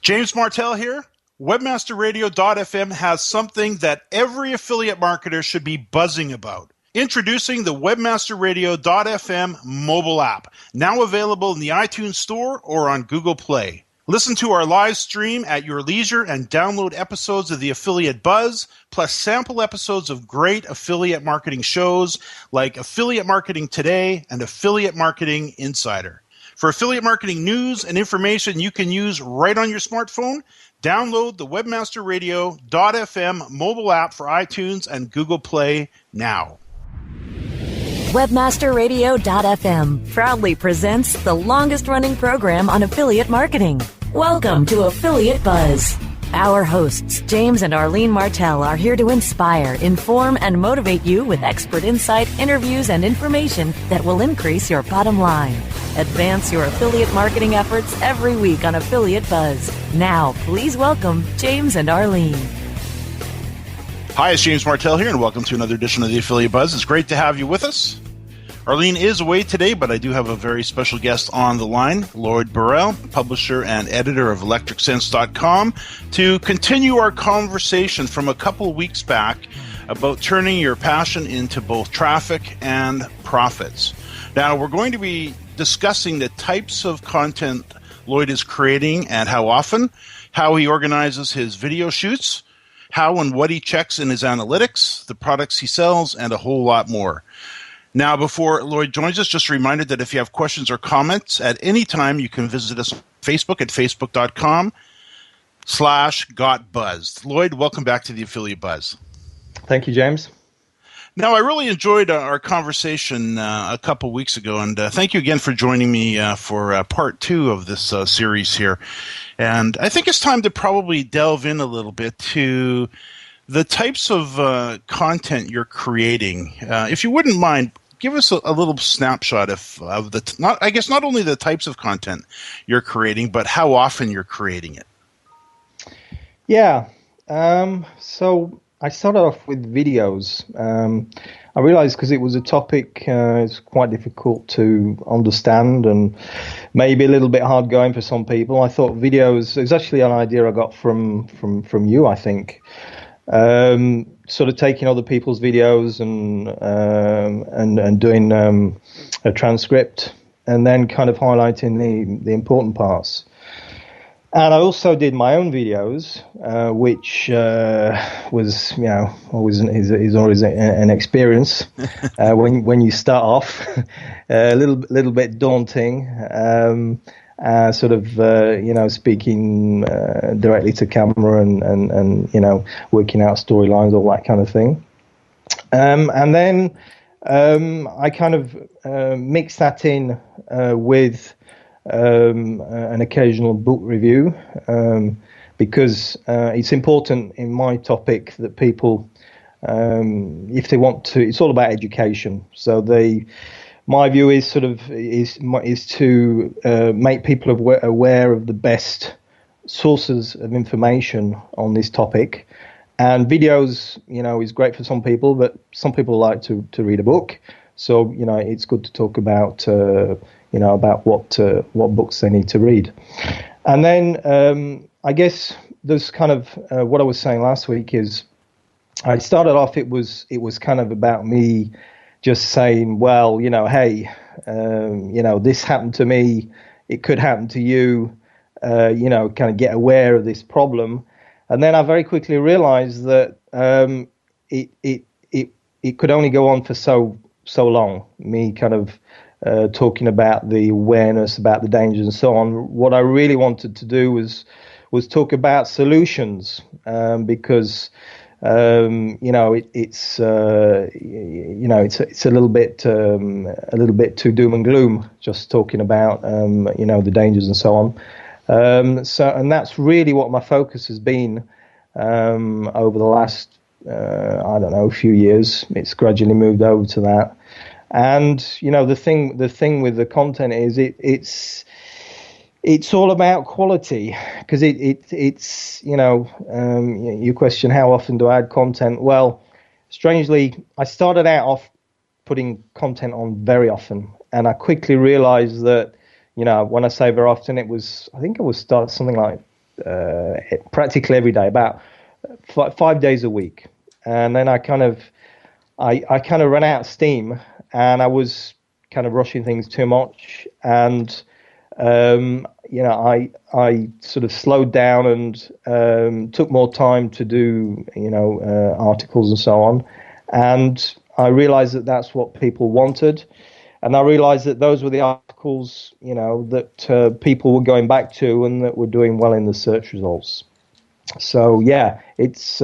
James Martell here. WebmasterRadio.fm has something that every affiliate marketer should be buzzing about. Introducing the WebmasterRadio.fm mobile app, now available in the iTunes Store or on Google Play. Listen to our live stream at your leisure and download episodes of the Affiliate Buzz, plus sample episodes of great affiliate marketing shows like Affiliate Marketing Today and Affiliate Marketing Insider. For affiliate marketing news and information you can use right on your smartphone, download the WebmasterRadio.fm mobile app for iTunes and Google Play now. WebmasterRadio.fm proudly presents the longest-running program on affiliate marketing. Welcome to Affiliate Buzz. Our hosts, James and Arlene Martell, are here to inspire, inform, and motivate you with expert insight, interviews, and information that will increase your bottom line. Advance your affiliate marketing efforts every week on Affiliate Buzz. Now, please welcome James and Arlene. Hi, it's James Martell here, and welcome to another edition of the Affiliate Buzz. It's great to have you with us. Arlene is away today, but I do have a very special guest on the line, Lloyd Burrell, publisher and editor of ElectricSense.com, to continue our conversation from a couple of weeks back about turning your passion into both traffic and profits. Now, we're going to be discussing the types of content Lloyd is creating and how often, how he organizes his video shoots, how and what he checks in his analytics, the products he sells, and a whole lot more. Now, before Lloyd joins us, just a reminder that if you have questions or comments at any time, you can visit us on Facebook at facebook.com/gotbuzzed. Lloyd, welcome back to the Affiliate Buzz. Thank you, James. Now, I really enjoyed our conversation a couple weeks ago, and thank you again for joining me for part two of this series here. And I think it's time to probably delve in a little bit to the types of content you're creating. If you wouldn't mind, give us a little snapshot of not only the types of content you're creating, but how often you're creating it. Yeah. So I started off with videos. I realized because it was a topic it's quite difficult to understand and maybe a little bit hard going for some people. I thought videos, it was actually an idea I got from you, I think. Sort of taking other people's videos and doing a transcript and then kind of highlighting the important parts. And I also did my own videos, which was, is always an experience when you start off, a little bit daunting. Speaking directly to camera and working out storylines, all that kind of thing. And then I kind of mix that in with an occasional book review because it's important in my topic that people, if they want to, it's all about education. So my view is to make people aware of the best sources of information on this topic. And videos, is great for some people, but some people like to read a book. So, it's good to talk about, about what books they need to read. And then I guess there's kind of what I was saying last week is I started off, it was kind of about me just saying, well, hey, this happened to me, it could happen to you, kind of get aware of this problem. And then I very quickly realized that it could only go on for so long, me kind of talking about the awareness, about the dangers and so on. What I really wanted to do was talk about solutions, because it's a little bit too doom and gloom, just talking about the dangers and so on. And that's really what my focus has been over the last few years. It's gradually moved over to that. And the thing with the content is it's all about quality, because it's you question how often do I add content. Well, strangely, I started out off putting content on very often, and I quickly realized that when I say very often, I think it was something like practically every day, about 5 days a week. And then I kind of ran out of steam, and I was kind of rushing things too much. And I sort of slowed down and took more time to do articles and so on. And I realized that that's what people wanted. And I realized that those were the articles, that people were going back to and that were doing well in the search results. So yeah, it's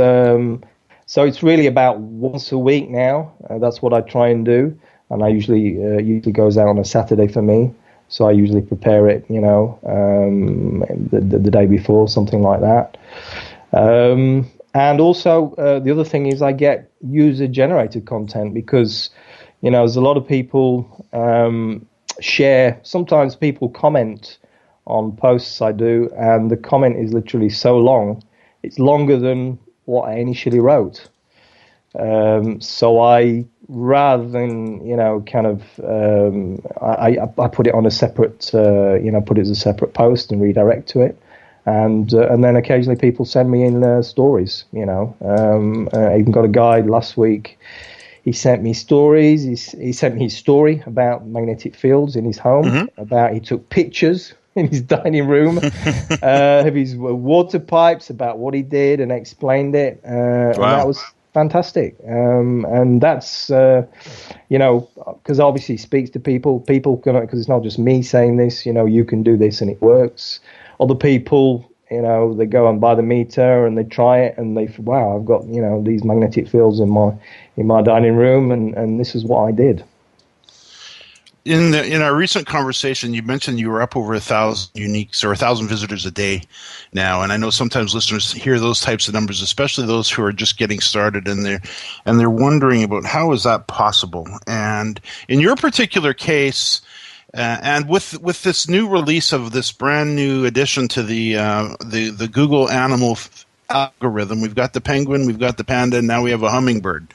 really about once a week now. That's what I try and do, and I usually goes out on a Saturday for me. So I usually prepare it, the day before, something like that. And also the other thing is I get user-generated content because, there's a lot of people share. Sometimes people comment on posts I do, and the comment is literally so long. It's longer than what I initially wrote. So I, rather than, I put it on a separate, put it as a separate post and redirect to it. And then occasionally people send me in stories, I even got a guy last week. He sent me stories. He sent me his story about magnetic fields in his home, he took pictures in his dining room of his water pipes, about what he did, and explained it. And that was fantastic. And that's, because obviously it speaks to people. People can, because it's not just me saying this, you can do this and it works. Other people, they go and buy the meter and they try it and wow, I've got, these magnetic fields in my dining room, and this is what I did. In our recent conversation, you mentioned you were up over 1,000 uniques or 1,000 visitors a day now, and I know sometimes listeners hear those types of numbers, especially those who are just getting started, and they're wondering about how is that possible. And in your particular case, and with this new release of this brand new addition to the Google Animal algorithm, we've got the penguin, we've got the panda, and now we have a hummingbird.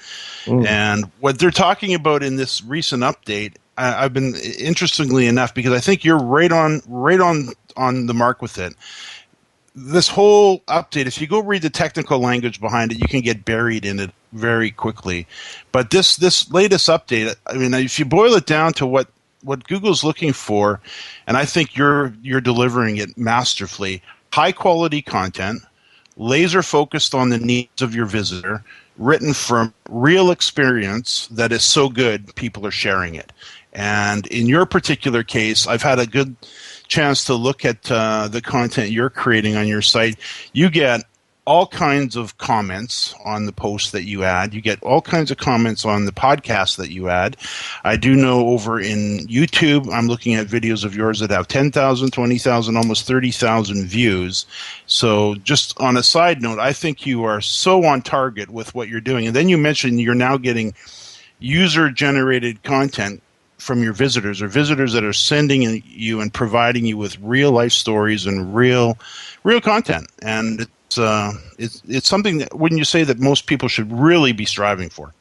And what they're talking about in this recent update, I've been, interestingly enough, because I think you're right on the mark with it. This whole update, if you go read the technical language behind it, you can get buried in it very quickly. But this latest update, I mean, if you boil it down to what Google's looking for, and I think you're delivering it masterfully, high quality content, laser focused on the needs of your visitor, written from real experience that is so good people are sharing it. And in your particular case, I've had a good chance to look at the content you're creating on your site. You get all kinds of comments on the posts that you add. You get all kinds of comments on the podcast that you add. I do know over in YouTube, I'm looking at videos of yours that have 10,000, 20,000, almost 30,000 views. So just on a side note, I think you are so on target with what you're doing. And then you mentioned you're now getting user-generated content from your visitors, or visitors that are sending you and providing you with real-life stories and real content. And it's something that, wouldn't you say, that most people should really be striving for?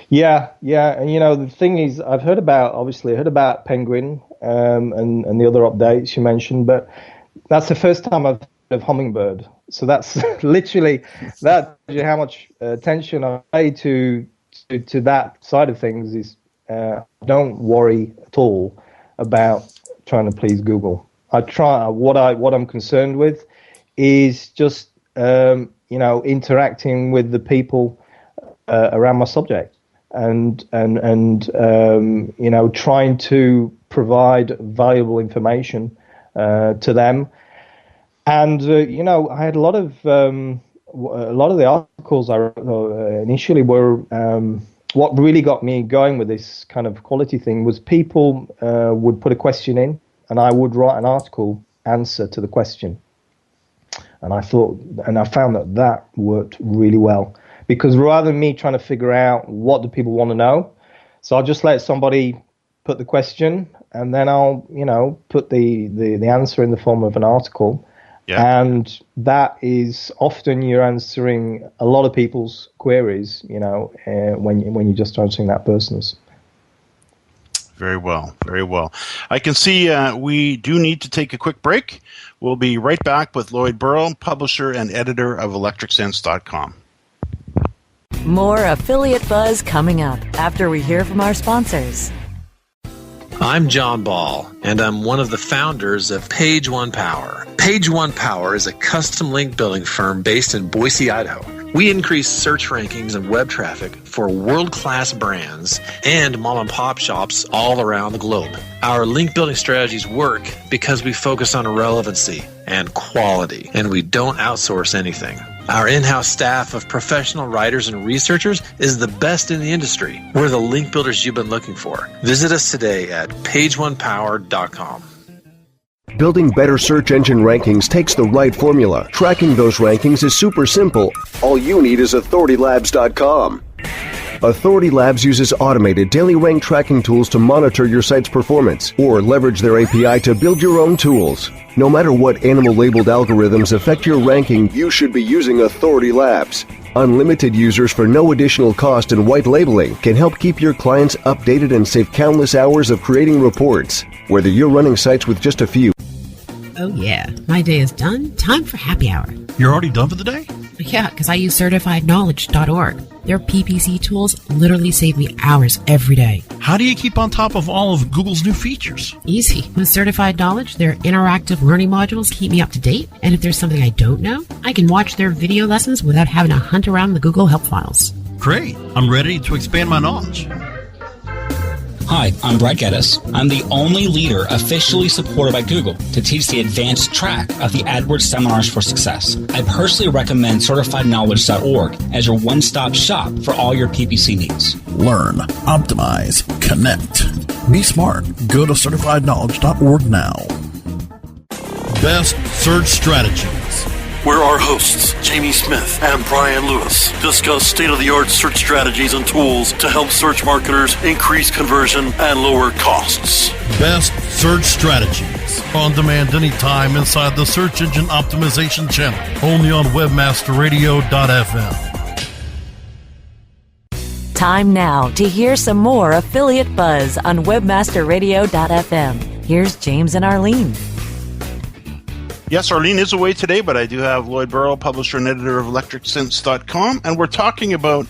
Yeah, and the thing is, I've heard about Penguin and the other updates you mentioned, but that's the first time I've heard of Hummingbird. So that's literally, that tells you how much attention I pay to that side of things. Is don't worry at all about trying to please Google. I try. What I'm concerned with is just interacting with the people around my subject, and trying to provide valuable information to them. And I had a lot of the articles I wrote initially were. What really got me going with this kind of quality thing was people would put a question in, and I would write an article answer to the question. And I found that worked really well, because rather than me trying to figure out what do people want to know, so I'll just let somebody put the question, and then I'll put the answer in the form of an article. Yeah. And that is often you're answering a lot of people's queries, when you're just answering that person's. Very well. Very well. I can see we do need to take a quick break. We'll be right back with Lloyd Burrell, publisher and editor of electricsense.com. More Affiliate Buzz coming up after we hear from our sponsors. I'm John Ball, and I'm one of the founders of Page One Power. Page One Power is a custom link building firm based in Boise, Idaho. We increase search rankings and web traffic for world-class brands and mom-and-pop shops all around the globe. Our link building strategies work because we focus on relevancy and quality, and we don't outsource anything. Our in-house staff of professional writers and researchers is the best in the industry. We're the link builders you've been looking for. Visit us today at pageonepower.com. Building better search engine rankings takes the right formula. Tracking those rankings is super simple. All you need is authoritylabs.com. Authority Labs uses automated daily rank tracking tools to monitor your site's performance, or leverage their API to build your own tools. No matter what animal-labeled algorithms affect your ranking, you should be using Authority Labs. Unlimited users for no additional cost and white labeling can help keep your clients updated and save countless hours of creating reports, whether you're running sites with just a few. Oh yeah, my day is done. Time for happy hour. You're already done for the day? Yeah, because I use CertifiedKnowledge.org. Their PPC tools literally save me hours every day. How do you keep on top of all of Google's new features? Easy. With Certified Knowledge, their interactive learning modules keep me up to date. And if there's something I don't know, I can watch their video lessons without having to hunt around the Google Help files. Great. I'm ready to expand my knowledge. Hi, I'm Brett Geddes. I'm the only leader officially supported by Google to teach the advanced track of the AdWords Seminars for Success. I personally recommend CertifiedKnowledge.org as your one-stop shop for all your PPC needs. Learn, optimize, connect. Be smart. Go to CertifiedKnowledge.org now. Best search strategies. Where our hosts, Jamie Smith and Brian Lewis, discuss state-of-the-art search strategies and tools to help search marketers increase conversion and lower costs. Best search strategies. On demand anytime inside the Search Engine Optimization channel. Only on webmasterradio.fm. Time now to hear some more Affiliate Buzz on webmasterradio.fm. Here's James and Arlene. Yes, Arlene is away today, but I do have Lloyd Burrell, publisher and editor of electricsense.com, and we're talking about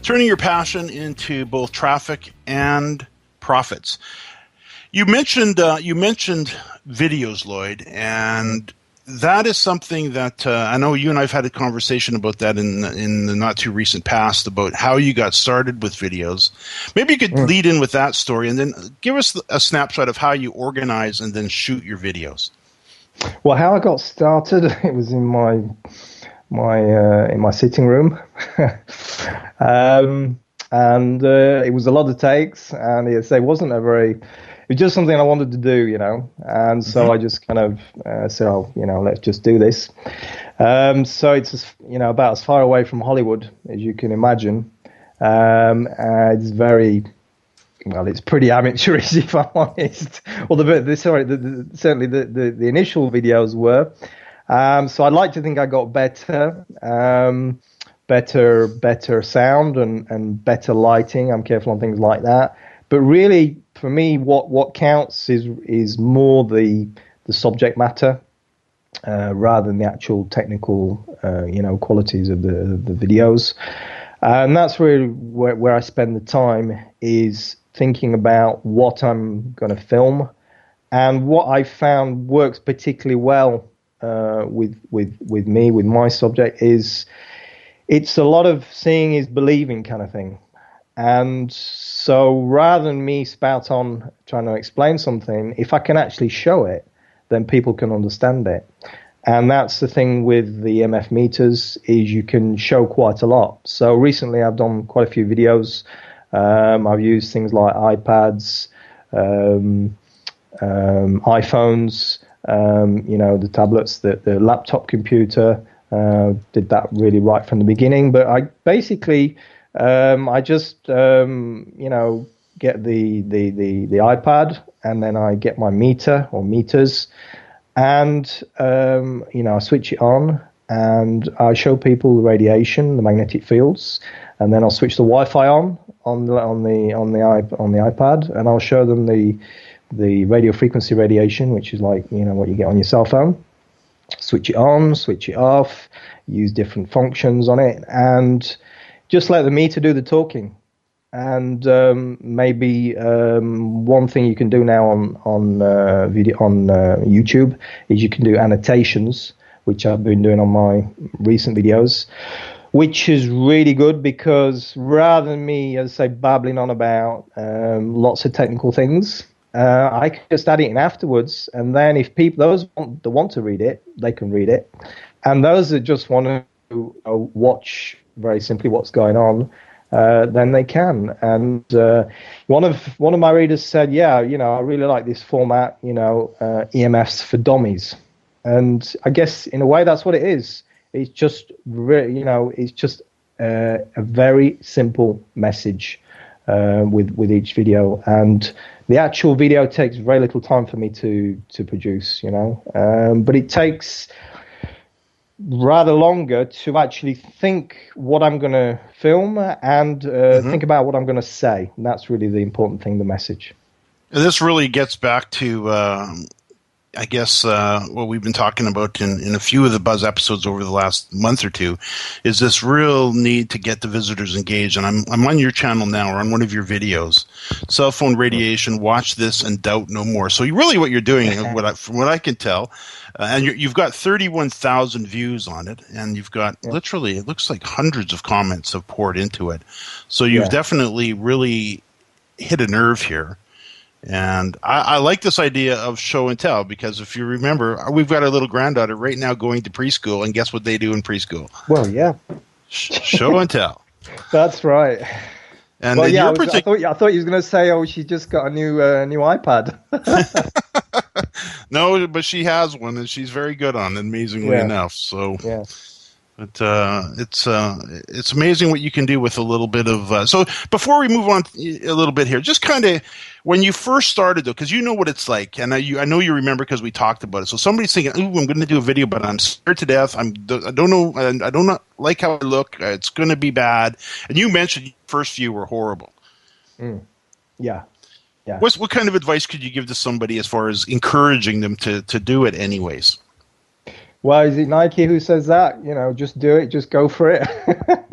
turning your passion into both traffic and profits. You mentioned videos, Lloyd, and that is something that I know you and I have had a conversation about that in the not too recent past about how you got started with videos. Maybe you could lead in with that story and then give us a snapshot of how you organize and then shoot your videos. Well, how I got started, it was in my sitting room, and it was a lot of takes, and it wasn't it was just something I wanted to do, and so I just kind of said, let's just do this. So it's about as far away from Hollywood as you can imagine. It's very. Well, it's pretty amateurish, if I'm honest. Well, certainly the initial videos were. So I'd like to think I got better sound and better lighting. I'm careful on things like that. But really, for me, what counts is more the subject matter rather than the actual technical, qualities of the videos. And that's really where I spend the time is thinking about what I'm going to film, and what I found works particularly well with my subject is it's a lot of seeing is believing kind of thing. And so rather than me spout on trying to explain something, if I can actually show it, then people can understand it. And that's the thing with the MF meters is you can show quite a lot. So recently I've done quite a few videos. I've used things like iPads, iPhones, the tablets, the laptop computer. Did that really right from the beginning. But I basically, I just, get the iPad, and then I get my meter or meters, and, I switch it on, and I show people the radiation, the magnetic fields, and then I'll switch the Wi-Fi on the iPad, and I'll show them the radio frequency radiation, which is like what you get on your cell phone. Switch it on, switch it off, use different functions on it, and just let the meter do the talking. And maybe one thing you can do now on video on YouTube is you can do annotations, which I've been doing on my recent videos, which is really good because rather than me, as I say, babbling on about lots of technical things, I can just add it in afterwards, and then if people, those that want to read it, they can read it, and those that just want to watch very simply what's going on, then they can. And one of my readers said, "Yeah, I really like this format, EMFs for dummies," and I guess in a way that's what it is. It's just it's just a very simple message with each video, and the actual video takes very little time for me to produce, but it takes rather longer to actually think what I'm going to film and think about what I'm going to say. And that's really the important thing, the message. This really gets back to, I guess, what we've been talking about in a few of the Buzz episodes over the last month or two, is this real need to get the visitors engaged. And I'm on your channel now, or on one of your videos, cell phone radiation, watch this and doubt no more. So really what you're doing, from what I can tell, and you've got 31,000 views on it, and you've got literally, it looks like hundreds of comments have poured into it. So you've definitely really hit a nerve here. And I like this idea of show and tell, because if you remember, we've got our little granddaughter right now going to preschool, and guess what they do in preschool? Well, yeah. Show and tell. That's right. And well, yeah, I thought you was going to say, "Oh, she just got a new iPad." No, but she has one, and she's very good on it, amazingly enough. So, but it's amazing what you can do with a little bit of. So, before we move on a little bit here, just kind of when you first started, though, because you know what it's like, and I know you remember because we talked about it. So, somebody's thinking, "Ooh, I'm going to do a video, but I'm scared to death. I don't know, and I don't like how I look. It's going to be bad." And you mentioned your first few were horrible. Yeah. Yeah. What kind of advice could you give to somebody as far as encouraging them to do it anyways? Well, is it Nike who says that? Just do it, just go for it.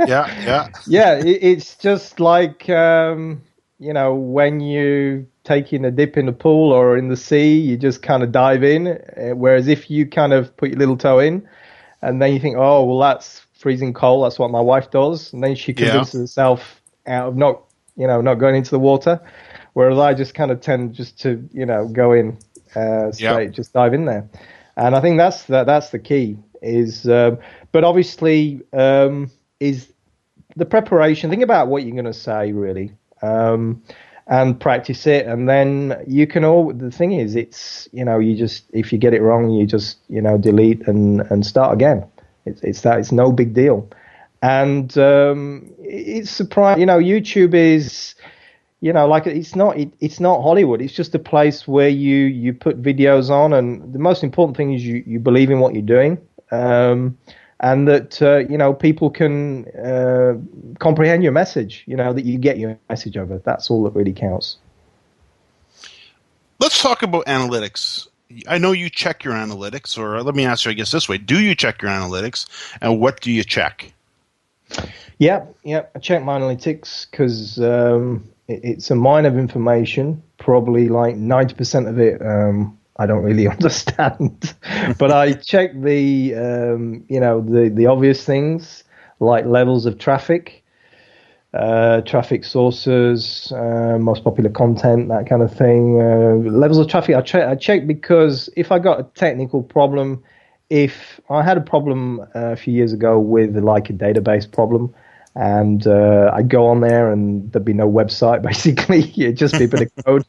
Yeah. It's just like, when you taking a dip in the pool or in the sea, you just kind of dive in. Whereas if you kind of put your little toe in, and then you think, oh, well, that's freezing cold. That's what my wife does. And then she convinces herself out of not going into the water. Whereas I just kind of tend just to, go in straight, just dive in there. And I think that's the key is, but obviously is the preparation. Think about what you're going to say really, and practice it. And then you can the thing is, it's, you just, if you get it wrong, you just, delete and start again. It's no big deal. And it's surprising, YouTube is, like it's not Hollywood. It's just a place where you put videos on, and the most important thing is you believe in what you're doing, and that people can comprehend your message. That you get your message over. That's all that really counts. Let's talk about analytics. I know you check your analytics, or let me ask you, I guess, this way: do you check your analytics, and what do you check? Yeah, I check my analytics because it's a mine of information. Probably like 90% of it I don't really understand, but I check the obvious things like levels of traffic, traffic sources, most popular content, that kind of thing. Levels of traffic I check because if I got a technical problem, if I had a problem a few years ago with like a database problem, and I'd go on there and there'd be no website, basically. It'd just be a bit of code.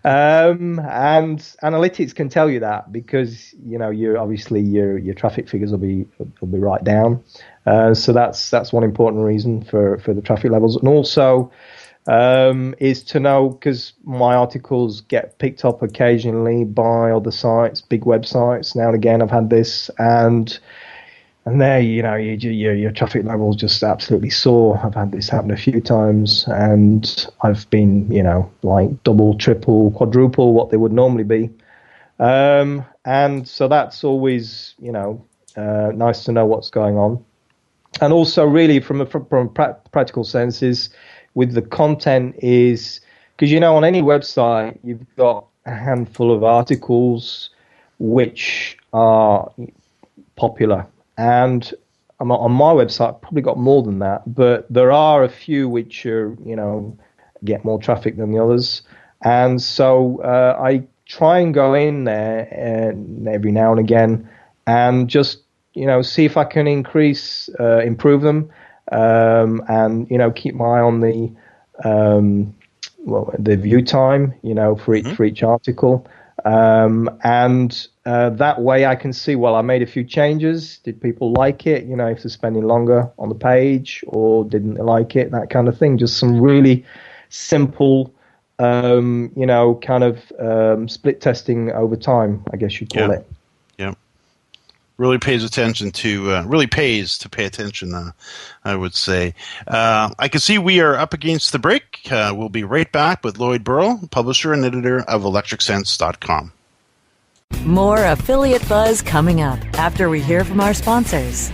And analytics can tell you that because, you're obviously your traffic figures will be right down. So that's one important reason for the traffic levels. And also is to know, because my articles get picked up occasionally by other sites, big websites. Now and again, I've had this, and And there, your traffic levels just absolutely soar. I've had this happen a few times, and I've been, like double, triple, quadruple what they would normally be. And so that's always, nice to know what's going on. And also, really, from a practical sense, is with the content is because on any website you've got a handful of articles which are popular, and on my website I've probably got more than that, but there are a few which are get more traffic than the others, and so I try and go in there every now and again and just see if I can improve them, and keep my eye on the view time, for each article, and that way I can see, well, I made a few changes. Did people like it? If they're spending longer on the page, or didn't they like it? That kind of thing. Just some really simple, split testing over time, I guess you'd call it. Yeah. Really pays to pay attention, I would say. I can see we are up against the break. We'll be right back with Lloyd Burrell, publisher and editor of electricsense.com. More Affiliate Buzz coming up after we hear from our sponsors.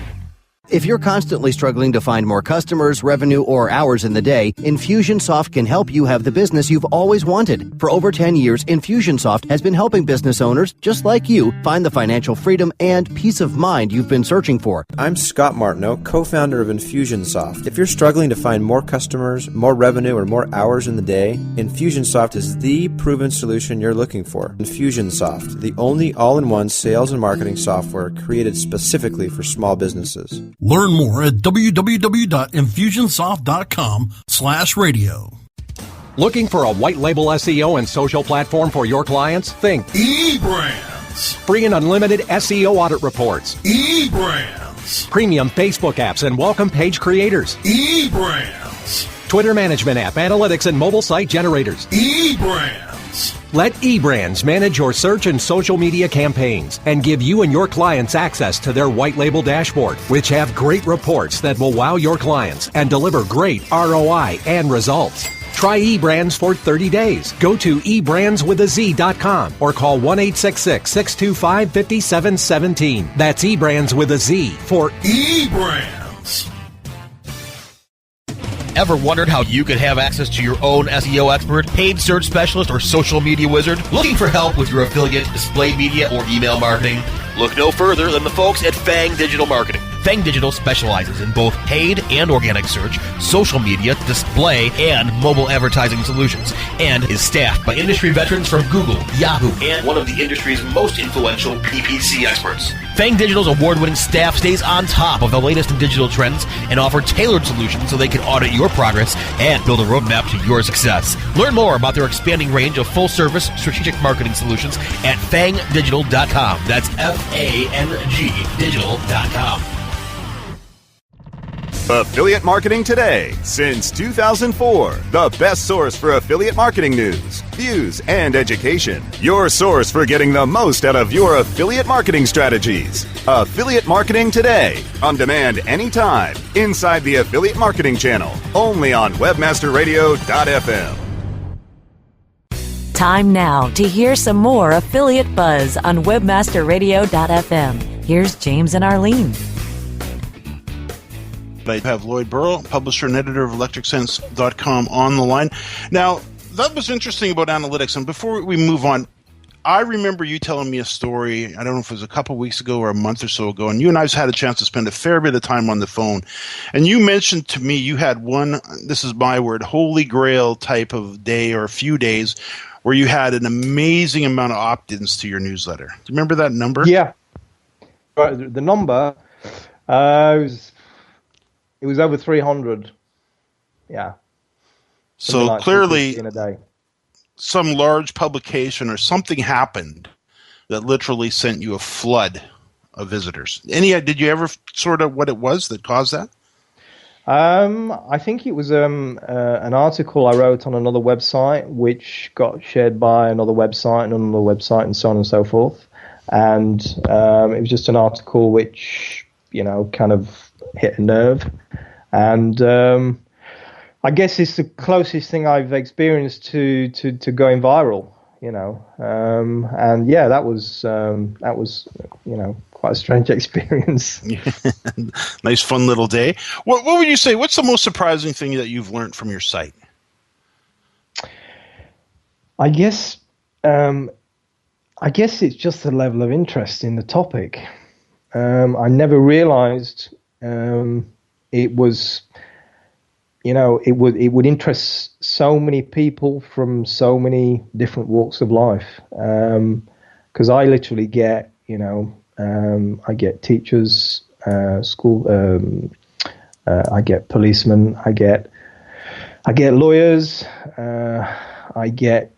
If you're constantly struggling to find more customers, revenue, or hours in the day, Infusionsoft can help you have the business you've always wanted. For over 10 years, Infusionsoft has been helping business owners just like you find the financial freedom and peace of mind you've been searching for. I'm Scott Martineau, co-founder of Infusionsoft. If you're struggling to find more customers, more revenue, or more hours in the day, Infusionsoft is the proven solution you're looking for. Infusionsoft, the only all-in-one sales and marketing software created specifically for small businesses. Learn more at www.infusionsoft.com/radio. Looking for a white label SEO and social platform for your clients? Think eBrands. Free and unlimited SEO audit reports. eBrands. Premium Facebook apps and welcome page creators. eBrands. Twitter management app, analytics, and mobile site generators. eBrands. Let eBrands manage your search and social media campaigns and give you and your clients access to their white label dashboard, which have great reports that will wow your clients and deliver great ROI and results. Try eBrands for 30 days. Go to eBrandsWithAZ.com or call 1-866-625-5717. That's eBrands with a Z for eBrands. Ever wondered how you could have access to your own SEO expert, paid search specialist, or social media wizard? Looking for help with your affiliate, display media, or email marketing? Look no further than the folks at Fang Digital Marketing. Fang Digital specializes in both paid and organic search, social media, display, and mobile advertising solutions, and is staffed by industry veterans from Google, Yahoo, and one of the industry's most influential PPC experts. Fang Digital's award-winning staff stays on top of the latest in digital trends and offer tailored solutions so they can audit your progress and build a roadmap to your success. Learn more about their expanding range of full-service strategic marketing solutions at fangdigital.com. That's F-A-N-G digital.com. Affiliate Marketing Today. Since 2004, the best source for affiliate marketing news, views, and education. Your source for getting the most out of your affiliate marketing strategies. Affiliate Marketing Today. On demand anytime. Inside the Affiliate Marketing Channel. Only on webmasterradio.fm. Time now to hear some more Affiliate Buzz on webmasterradio.fm. Here's James and Arlene. I have Lloyd Burrell, publisher and editor of electricsense.com, on the line. Now, that was interesting about analytics. And before we move on, I remember you telling me a story, I don't know if it was a couple of weeks ago or a month or so ago, and you and I have had a chance to spend a fair bit of time on the phone. And you mentioned to me you had one, this is my word, holy grail type of day or a few days where you had an amazing amount of opt-ins to your newsletter. Do you remember that number? Yeah. The number it was over 300. Yeah. So like clearly in a day. Some large publication or something happened that literally sent you a flood of visitors. Did you ever sort of what it was that caused that? I think it was an article I wrote on another website, which got shared by another website and another website and so on and so forth. And it was just an article which kind of hit a nerve. And I guess it's the closest thing I've experienced to going viral, and yeah, that was quite a strange experience. Nice, fun little day. What would you say? What's the most surprising thing that you've learned from your site? I guess it's just the level of interest in the topic. I never realized it was, it would interest so many people from so many different walks of life. Because I literally get, I get teachers, school, I get policemen, I get lawyers, I get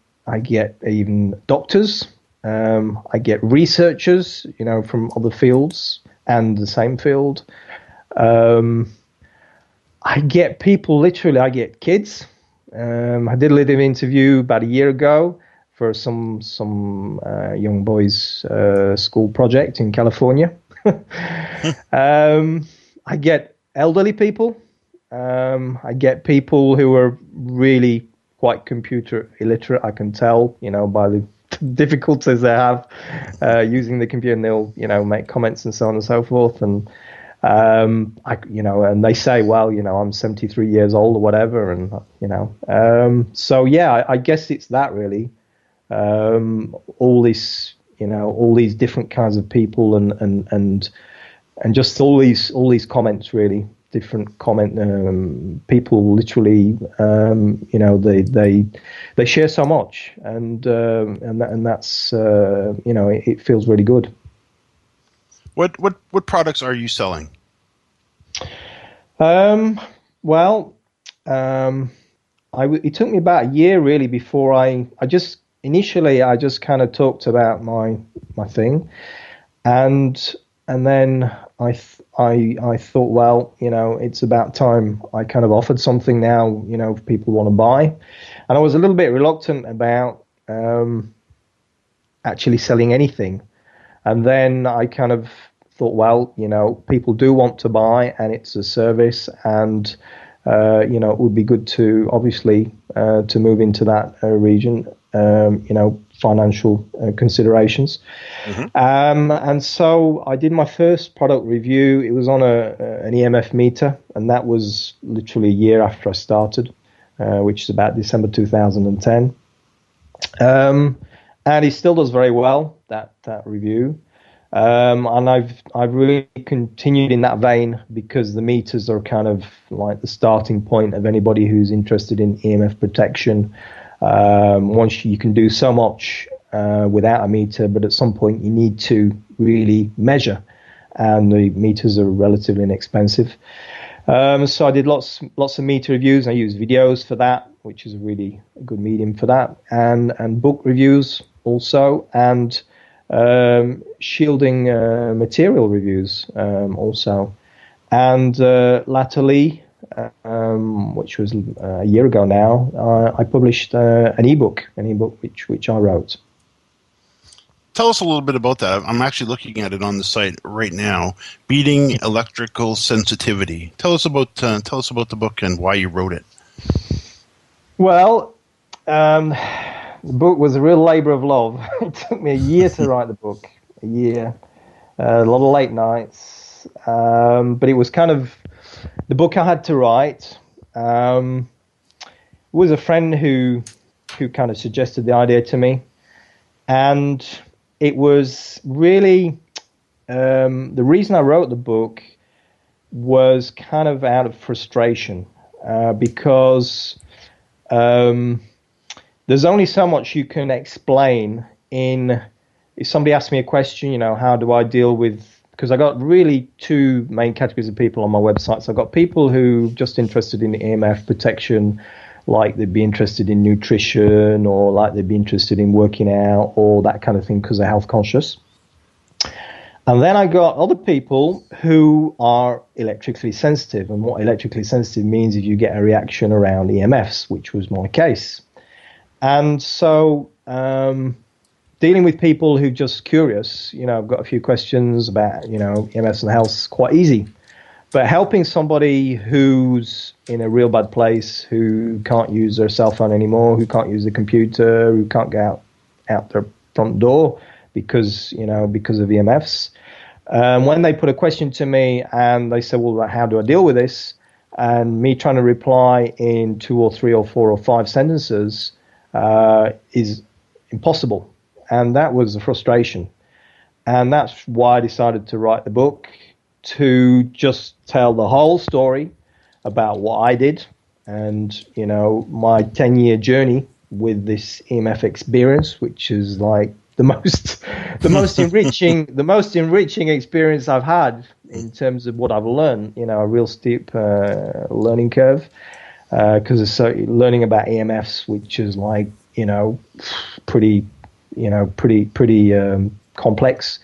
even doctors. I get researchers, from other fields and the same field. I get people, literally, I get kids. I did a little interview about a year ago for some young boys' school project in California. I get elderly people. I get people who are really quite computer illiterate, I can tell, by the difficulties they have using the computer, and they'll make comments and so on and so forth, and and they say, well, I'm 73 years old or whatever, and so yeah, I guess it's that really, all these different kinds of people and just all these comments, really different comment, people literally, they share so much, and that's it feels really good. What products are you selling? It took me about a year really before I just kind of talked about my thing, and then I thought, well, it's about time I kind of offered something now, if people want to buy. And I was a little bit reluctant about actually selling anything. And then I kind of thought, well, people do want to buy, and it's a service, and it would be good to obviously to move into that region, financial considerations. Mm-hmm. And so I did my first product review. It was on an EMF meter, and that was literally a year after I started, which is about December 2010. And it still does very well, that review. And I've really continued in that vein, because the meters are kind of like the starting point of anybody who's interested in EMF protection. Once you can do so much without a meter, but at some point you need to really measure, and the meters are relatively inexpensive. So I did lots of meter reviews. I use videos for that, which is a really good medium for that, and book reviews also, and shielding material reviews also. And latterly, which was a year ago now, I published an ebook which I wrote. Tell us a little bit about that. I'm actually looking at it on the site right now. Beating Electrical Sensitivity. Tell us about the book and why you wrote it. Well, the book was a real labor of love. It took me a year to write the book. A year, a lot of late nights, but it was kind of the book I had to write. It was a friend who kind of suggested the idea to me, and it was really the reason I wrote the book was kind of out of frustration, because there's only so much you can explain in. If somebody asks me a question, how do I deal with, because I got really two main categories of people on my website. So I've got people who are just interested in EMF protection, like they'd be interested in nutrition, or like they'd be interested in working out, or that kind of thing, because they're health conscious. And then I got other people who are electrically sensitive. And what electrically sensitive means is you get a reaction around EMFs, which was my case. And so dealing with people who are just curious, I've got a few questions about, EMFs and health, quite easy. But helping somebody who's in a real bad place, who can't use their cell phone anymore, who can't use the computer, who can't get out their front door because of EMFs. When they put a question to me and they say, well, how do I deal with this? And me trying to reply in 2 or 3 or 4 or 5 sentences is impossible. And that was the frustration. And that's why I decided to write the book, to just tell the whole story about what I did and, my 10-year journey with this EMF experience, which is like the most enriching experience I've had in terms of what I've learned, a real steep learning curve, because it's learning about EMFs, which is like, pretty complex,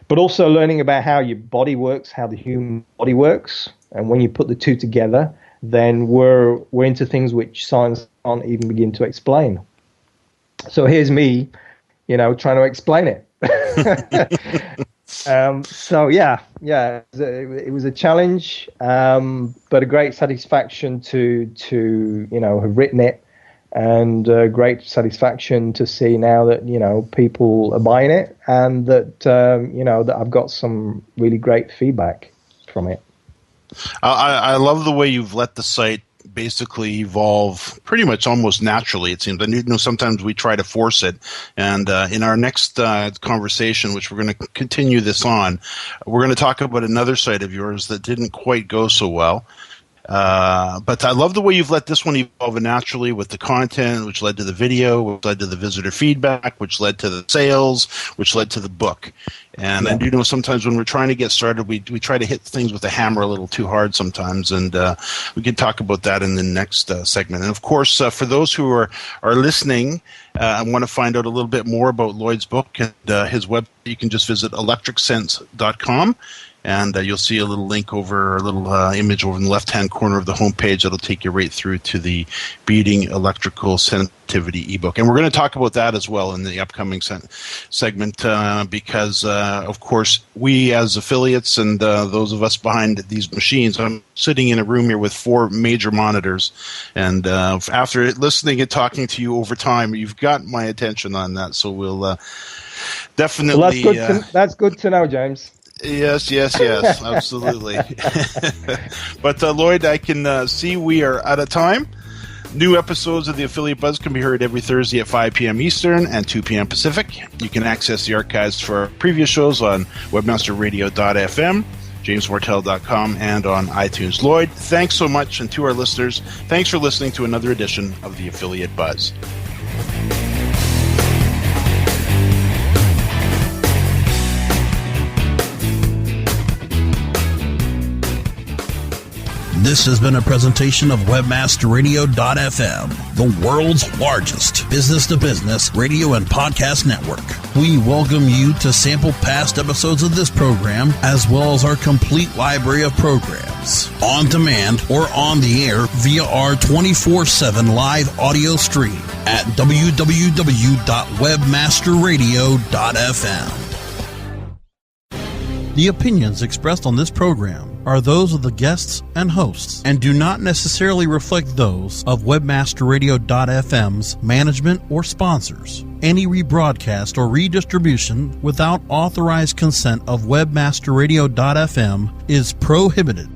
but also learning about how your body works, how the human body works. And when you put the two together, then we're into things which science can't even begin to explain. So here's me, trying to explain it. It was a challenge, but a great satisfaction to have written it, and great satisfaction to see now that people are buying it, and that that I've got some really great feedback from it. I love the way you've let the site basically evolve pretty much almost naturally, it seems. And sometimes we try to force it. And in our next conversation, which we're going to continue this on, we're going to talk about another site of yours that didn't quite go so well. But I love the way you've let this one evolve naturally with the content, which led to the video, which led to the visitor feedback, which led to the sales, which led to the book. And I do know sometimes when we're trying to get started, we try to hit things with a hammer a little too hard sometimes, and we can talk about that in the next segment. And of course, for those who are listening, I want to find out a little bit more about Lloyd's book and his website. You can just visit electricsense.com. And you'll see a little link over, a little image over in the left-hand corner of the homepage that'll take you right through to the Beating Electrical Sensitivity ebook. And we're going to talk about that as well in the upcoming segment because, of course, we as affiliates and those of us behind these machines, I'm sitting in a room here with 4 major monitors. And after listening and talking to you over time, you've got my attention on that. So we'll definitely... Well, that's good to know, James. Yes, absolutely. But Lloyd, I can see we are out of time. New episodes of the Affiliate Buzz can be heard every Thursday at 5 p.m. Eastern and 2 p.m. Pacific. You can access the archives for our previous shows on webmasterradio.fm, jamesmartell.com, and on iTunes. Lloyd, thanks so much, and to our listeners, thanks for listening to another edition of the Affiliate Buzz. This has been a presentation of WebmasterRadio.fm, the world's largest business-to-business radio and podcast network. We welcome you to sample past episodes of this program, as well as our complete library of programs, on demand or on the air via our 24/7 live audio stream at www.webmasterradio.fm. The opinions expressed on this program are those of the guests and hosts and do not necessarily reflect those of WebmasterRadio.fm's management or sponsors. Any rebroadcast or redistribution without authorized consent of WebmasterRadio.fm is prohibited.